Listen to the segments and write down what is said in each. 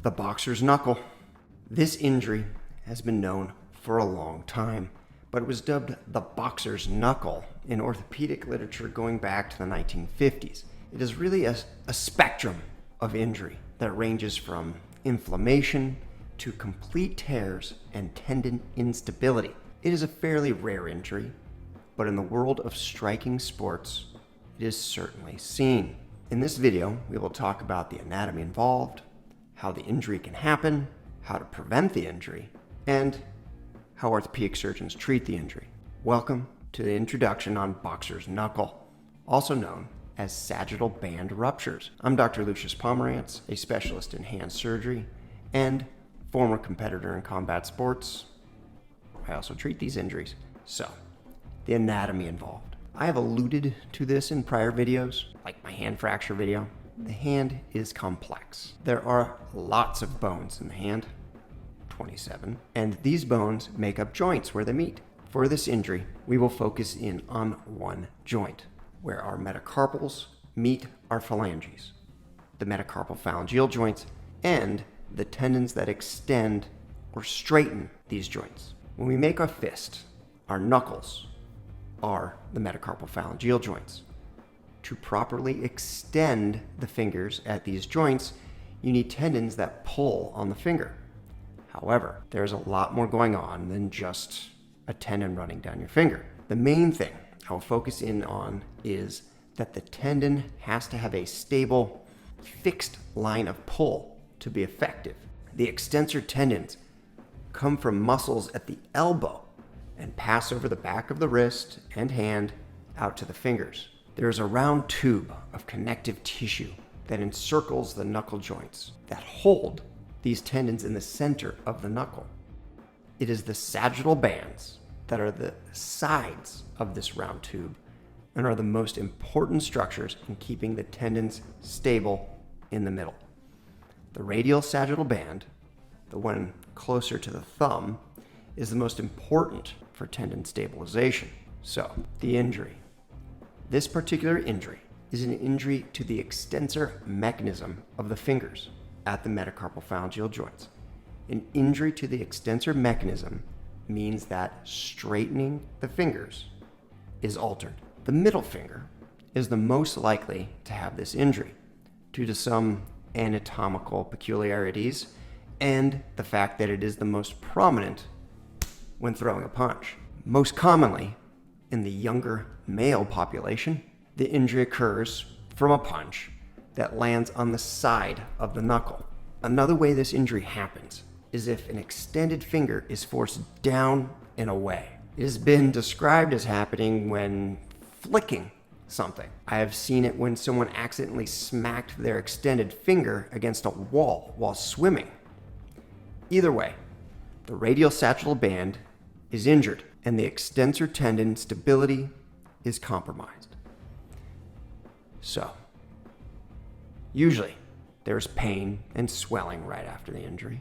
The boxer's knuckle. This injury has been known for a long time, but it was dubbed the boxer's knuckle in orthopedic literature going back to the 1950s. It is really a spectrum of injury that ranges from inflammation to complete tears and tendon instability. It is a fairly rare injury, but in the world of striking sports, it is certainly seen. In this video, we will talk about the anatomy involved, how the injury can happen, how to prevent the injury, and how orthopedic surgeons treat the injury. Welcome to the introduction on boxer's knuckle, also known as sagittal band ruptures. I'm Dr. Lucius Pomerantz, a specialist in hand surgery and former competitor in combat sports. I also treat these injuries. So, the anatomy involved. I have alluded to this in prior videos, like my hand fracture video. The hand is complex. There are lots of bones in the hand, 27, and these bones make up joints where they meet. For this injury, we will focus in on one joint, where our metacarpals meet our phalanges, the metacarpal phalangeal joints, and the tendons that extend or straighten these joints. When we make our fist, our knuckles are the metacarpal phalangeal joints. To properly extend the fingers at these joints, you need tendons that pull on the finger. However, there's a lot more going on than just a tendon running down your finger. The main thing I will focus in on is that the tendon has to have a stable, fixed line of pull to be effective. The extensor tendons come from muscles at the elbow and pass over the back of the wrist and hand out to the fingers. There is a round tube of connective tissue that encircles the knuckle joints that hold these tendons in the center of the knuckle. It is the sagittal bands that are the sides of this round tube and are the most important structures in keeping the tendons stable in the middle. The radial sagittal band, the one closer to the thumb, is the most important for tendon stabilization. So, the injury. This particular injury is an injury to the extensor mechanism of the fingers at the metacarpal phalangeal joints. An injury to the extensor mechanism means that straightening the fingers is altered. The middle finger is the most likely to have this injury due to some anatomical peculiarities and the fact that it is the most prominent when throwing a punch. Most commonly, in the younger male population, the injury occurs from a punch that lands on the side of the knuckle. Another way this injury happens is if an extended finger is forced down and away. It has been described as happening when flicking something. I have seen it when someone accidentally smacked their extended finger against a wall while swimming. Either way, the radial sagittal band is injured and the extensor tendon stability is compromised. So, usually there's pain and swelling right after the injury.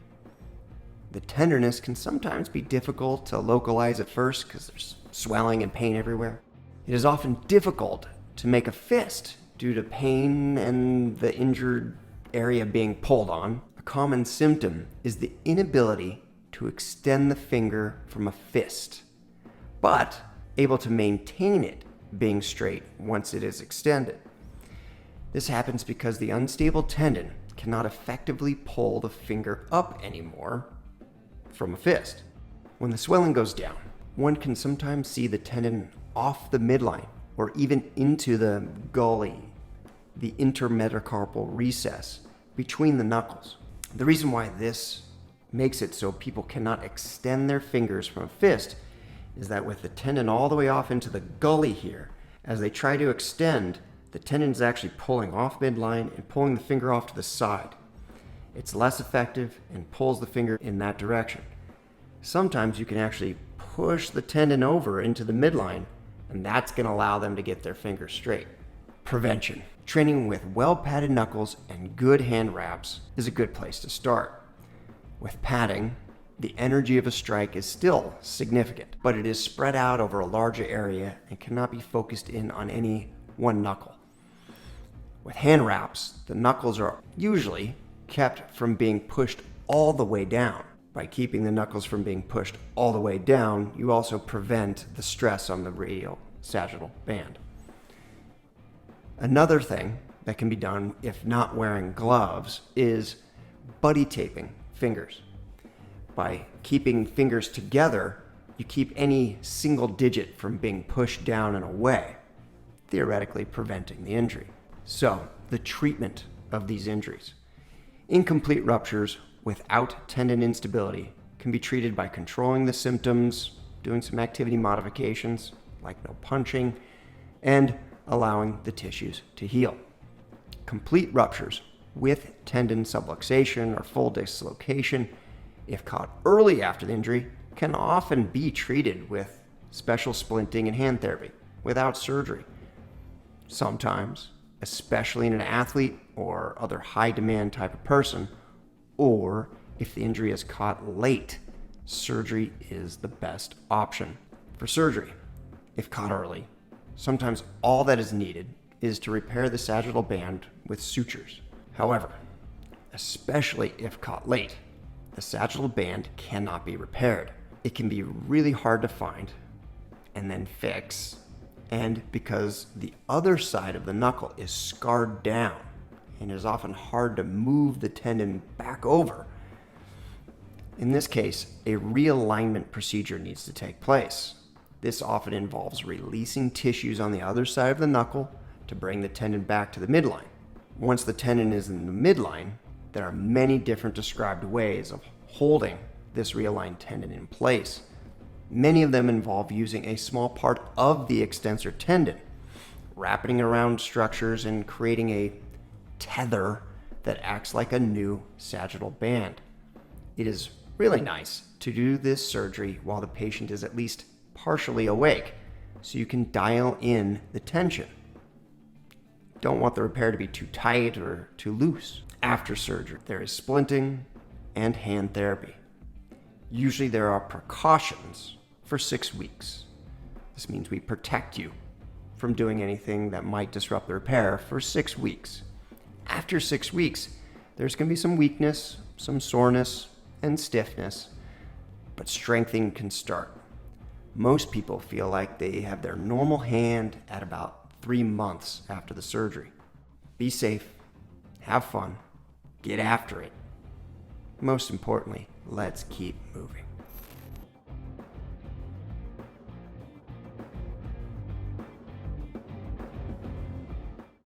The tenderness can sometimes be difficult to localize at first because there's swelling and pain everywhere. It is often difficult to make a fist due to pain and the injured area being pulled on. A common symptom is the inability to extend the finger from a fist, but able to maintain it being straight once it is extended. This happens because the unstable tendon cannot effectively pull the finger up anymore from a fist. When the swelling goes down, one can sometimes see the tendon off the midline or even into the gully, the intermetacarpal recess between the knuckles. The reason why this makes it so people cannot extend their fingers from a fist is that with the tendon all the way off into the gully here, as they try to extend, the tendon is actually pulling off midline and pulling the finger off to the side. It's less effective and pulls the finger in that direction. Sometimes you can actually push the tendon over into the midline, and that's going to allow them to get their finger straight. Prevention. Training with well-padded knuckles and good hand wraps is a good place to start. With padding, the energy of a strike is still significant, but it is spread out over a larger area and cannot be focused in on any one knuckle. With hand wraps, the knuckles are usually kept from being pushed all the way down. By keeping the knuckles from being pushed all the way down, you also prevent the stress on the radial sagittal band. Another thing that can be done if not wearing gloves is buddy taping fingers. By keeping fingers together, you keep any single digit from being pushed down and away, theoretically preventing the injury. So, the treatment of these injuries. Incomplete ruptures without tendon instability can be treated by controlling the symptoms, doing some activity modifications, like no punching, and allowing the tissues to heal. Complete ruptures with tendon subluxation or full dislocation, if caught early after the injury, can often be treated with special splinting and hand therapy without surgery. Sometimes, especially in an athlete or other high-demand type of person, or if the injury is caught late, surgery is the best option. For surgery, if caught early, sometimes all that is needed is to repair the sagittal band with sutures. However, especially if caught late, the sagittal band cannot be repaired. It can be really hard to find and then fix, and because the other side of the knuckle is scarred down and is often hard to move the tendon back over. In this case, a realignment procedure needs to take place. This often involves releasing tissues on the other side of the knuckle to bring the tendon back to the midline. Once the tendon is in the midline, there are many different described ways of holding this realigned tendon in place. Many of them involve using a small part of the extensor tendon, wrapping around structures and creating a tether that acts like a new sagittal band. It is really nice to do this surgery while the patient is at least partially awake, so you can dial in the tension. Don't want the repair to be too tight or too loose. After surgery, there is splinting and hand therapy. Usually there are precautions for 6 weeks. This means we protect you from doing anything that might disrupt the repair for 6 weeks. After 6 weeks, there's going to be some weakness, some soreness, and stiffness, but strengthening can start. Most people feel like they have their normal hand at about 3 months after the surgery. Be safe, have fun, get after it. Most importantly, let's keep moving.